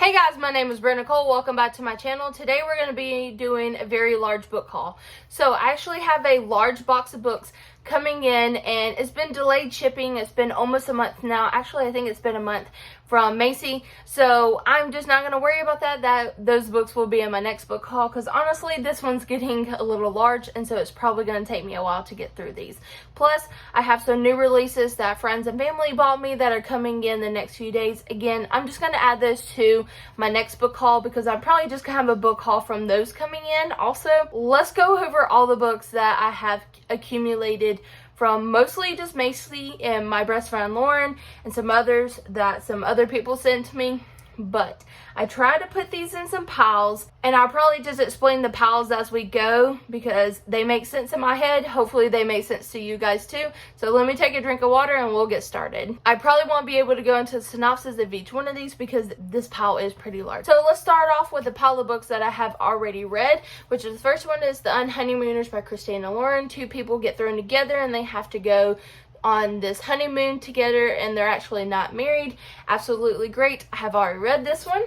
Hey guys, my name is Brenda Cole. Welcome back to my channel. Today we're going to be doing a very large book haul. So I actually have a large box of books coming in and it's been delayed shipping. It's been almost a month now. Actually, I think it's been a month from Macy. So I'm just not going to worry about that. Those books will be in my next book haul because honestly this one's getting a little large and so it's probably going to take me a while to get through these. Plus I have some new releases that friends and family bought me that are coming in the next few days. Again, I'm just going to add those to my next book haul because I'm probably just going to have a book haul from those coming in. Also, let's go over all the books that I have accumulated from mostly just Macy and my best friend Lauren and some others that some other people sent to me. But I try to put these in some piles and I'll probably just explain the piles as we go because they make sense in my head. Hopefully they make sense to you guys too. So let me take a drink of water and we'll get started. I probably won't be able to go into the synopsis of each one of these because this pile is pretty large. So let's start off with the pile of books that I have already read, which is the first one is The Unhoneymooners by Christina Lauren. Two people get thrown together and they have to go on this honeymoon together and they're actually not married. Absolutely great. I have already read this one,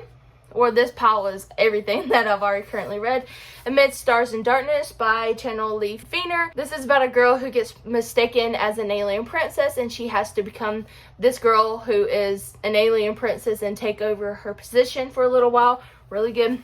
or this pile is everything that I've already currently read. Amid Stars and Darkness by Channel Lee Feener. This is about a girl who gets mistaken as an alien princess and she has to become this girl who is an alien princess and take over her position for a little while. Really good.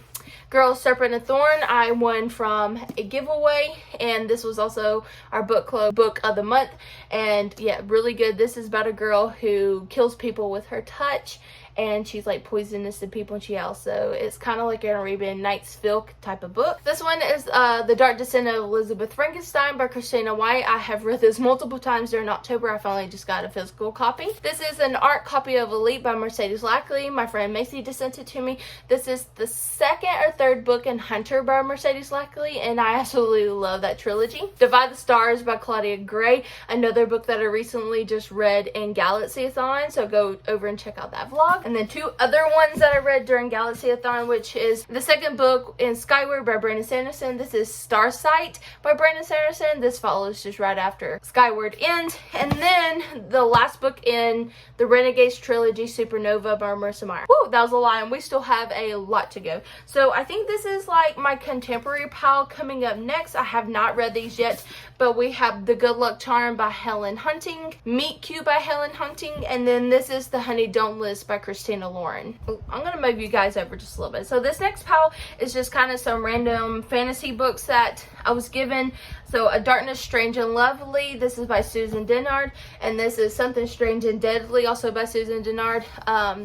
Girls, Serpent and Thorn, I won from a giveaway and this was also our book club book of the month, and yeah, really good. This is about a girl who kills people with her touch and she's like poisonous to people, and she also it's kind of like an Arabian Nights Filk type of book. This one is The Dark Descent of Elizabeth Frankenstein by Christina White. I have read this multiple times during October. I finally just got a physical copy. This is an art copy of Elite by Mercedes Lackley. My friend Macy just sent it to me. This is the second or third book in Hunter by Mercedes Lackley and I absolutely love that trilogy. Divide the Stars by Claudia Gray, another book that I recently just read in Galaxy-a-thon, so go over and check out that vlog. And then two other ones that I read during Galaxy-a-thon, which is the second book in Skyward by Brandon Sanderson. This is Starsight by Brandon Sanderson. This follows just right after Skyward ends. And then the last book in the Renegades trilogy, Supernova by Marissa Meyer. Woo, that was a lot and we still have a lot to go. So I think this is like my contemporary pile coming up next. I have not read these yet, but we have The Good Luck Charm by Helen Hunting, Meet Cute by Helen Hunting, and then this is The Honey Don't List by Christina Lauren. I'm gonna move you guys over just a little bit. So this next pile is just kind of some random fantasy books that I was given. So A Darkness Strange and Lovely, this is by Susan Dennard, and this is Something Strange and Deadly, also by Susan Dennard.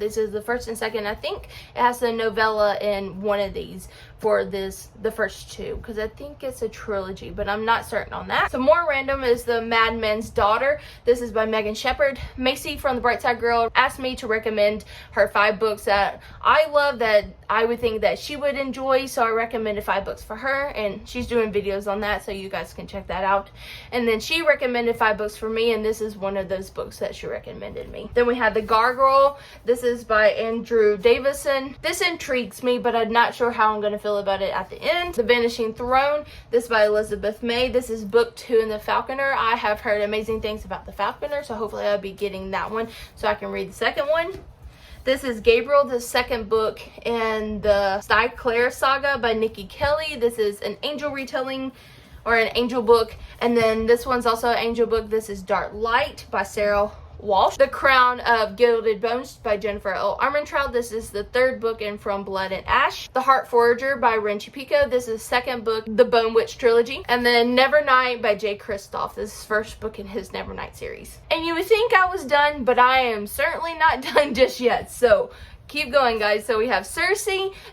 This is the first and second. I think it has a novella in one of these for the first two, because I think it's a trilogy, but I'm not certain on that. So more random is The Madman's Daughter. This is by Megan Shepard. Macy from The Bright Side Girl asked me to recommend her 5 books that I love that I would think that she would enjoy, so I recommended 5 books for her, and she's doing videos on that, so you guys can check that out. And then she recommended 5 books for me, and this is one of those books that she recommended me. Then we have The Gargoyle. This is by Andrew Davison. This intrigues me, but I'm not sure how I'm going to feel about it at the end. The Vanishing Throne. This by Elizabeth May. This is book 2 in The Falconer. I have heard amazing things about The Falconer, so hopefully I'll be getting that one so I can read the second one. This is Gabriel, the second book in the Claire saga by Nikki Kelly. This is an angel retelling, or an angel book, and then this one's also an angel book. This is Dark Light by Sarah Walsh. The Crown of Gilded Bones by Jennifer L. Armentrout. This is the third book in From Blood and Ash. The Heart Forager by Renchi Pico. This is the second book, the Bone Witch trilogy. And then Nevernight by Jay Kristoff. This is first book in his Nevernight series. And you would think I was done, but I am certainly not done just yet. So keep going, guys. So we have Circe.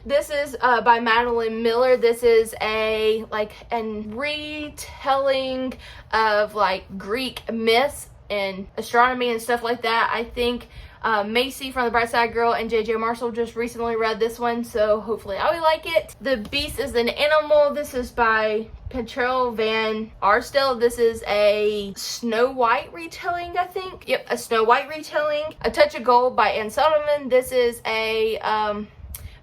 This is by Madeline Miller. This is a retelling of like Greek myths and astronomy and stuff like that. I think Macy from The Bright Side Girl and JJ Marshall just recently read this one, so hopefully I will like it. The Beast is an Animal. This is by Petrel Van Arsdale. This is a Snow White retelling, I think. Yep, a Snow White retelling. A Touch of Gold by Anne Sullivan. This is a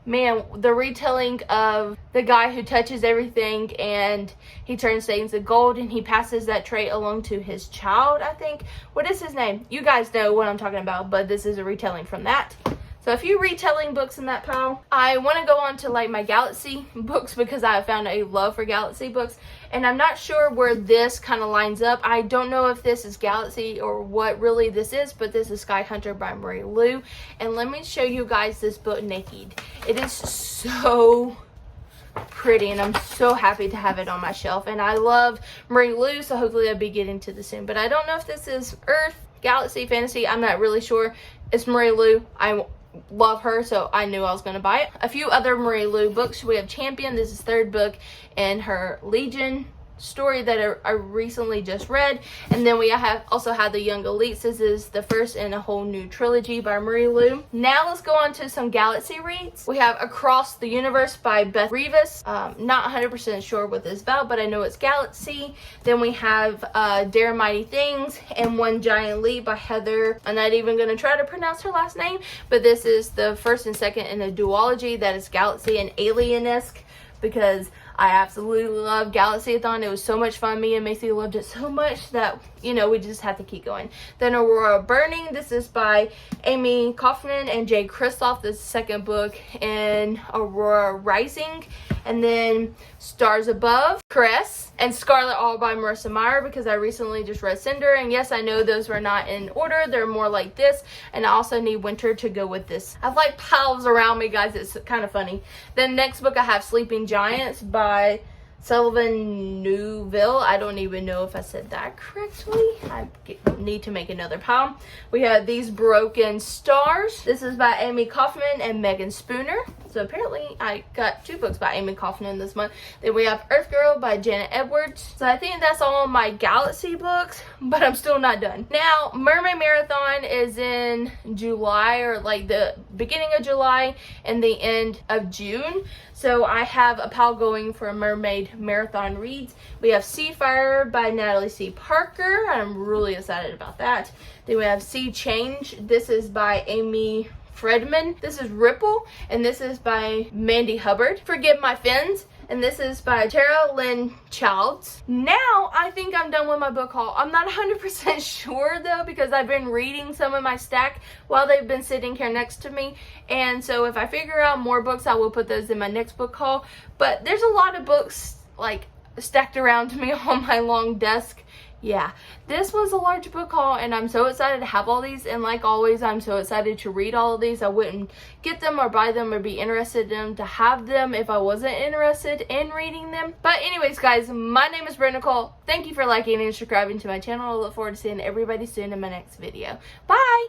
the retelling of the guy who touches everything and he turns things to gold, and he passes that trait along to his child, I think. What is his name? You guys know what I'm talking about, but this is a retelling from that. So a few retelling books in that pile. I want to go on to like my Galaxy books because I have found a love for Galaxy books. And I'm not sure where this kind of lines up. I don't know if this is Galaxy or what really this is, but this is Sky Hunter by Marie Lu. And let me show you guys this book naked. It is so pretty, and I'm so happy to have it on my shelf. And I love Marie Lu, so hopefully I'll be getting to this soon. But I don't know if this is Earth, Galaxy, Fantasy. I'm not really sure. It's Marie Lu. I love her, so I knew I was going to buy it. A few other Marie Lu books. We have Champion. This is third book in her Legion story that I recently just read. And then we also have The Young Elites. This is the first in a whole new trilogy by Marie Lu. Now let's go on to some Galaxy reads. We have Across the Universe by Beth Revis. Not 100% sure what this is about, but I know it's Galaxy. Then we have Dare Mighty Things and One Giant Leap by Heather. I'm not even going to try to pronounce her last name, but this is the first and second in a duology that is Galaxy and Alien-esque, because I absolutely love Galaxy-a-thon. It was so much fun. Me and Macy loved it so much that, you know, we just had to keep going. Then Aurora Burning. This is by Amy Kaufman and Jay Kristoff. This is the second book in Aurora Rising. And then Stars Above, Caress, and Scarlet, all by Marissa Meyer, because I recently just read Cinder. And yes, I know those were not in order. They're more like this. And I also need Winter to go with this. I have like piles around me, guys. It's kind of funny. Then next book I have Sleeping Giants by Sullivan Newville. I don't even know if I said that correctly. I need to make another pile. We have These Broken Stars. This is by Amy Kaufman and Megan Spooner. So apparently I got 2 books by Amy Kaufman this month. Then we have Earth Girl by Janet Edwards. So I think that's all my Galaxy books, but I'm still not done. Now, Mermaid Marathon is in July, or like the beginning of July and the end of June. So I have a pile going for Mermaid Marathon reads. We have Seafire by Natalie C. Parker. I'm really excited about that. Then we have Sea Change. This is by Amy Fredman. This is Ripple, and this is by Mandy Hubbard. Forgive My Fins, and this is by Tara Lynn Childs. Now, I think I'm done with my book haul. I'm not 100% sure, though, because I've been reading some of my stack while they've been sitting here next to me. And so if I figure out more books, I will put those in my next book haul. But there's a lot of books, like, stacked around me on my long desk. Yeah, this was a large book haul, and I'm so excited to have all these. And like always, I'm so excited to read all of these. I wouldn't get them or buy them or be interested in them to have them if I wasn't interested in reading them. But anyways, guys, my name is Brenda Cole. Thank you for liking and subscribing to my channel. I look forward to seeing everybody soon in my next video. Bye!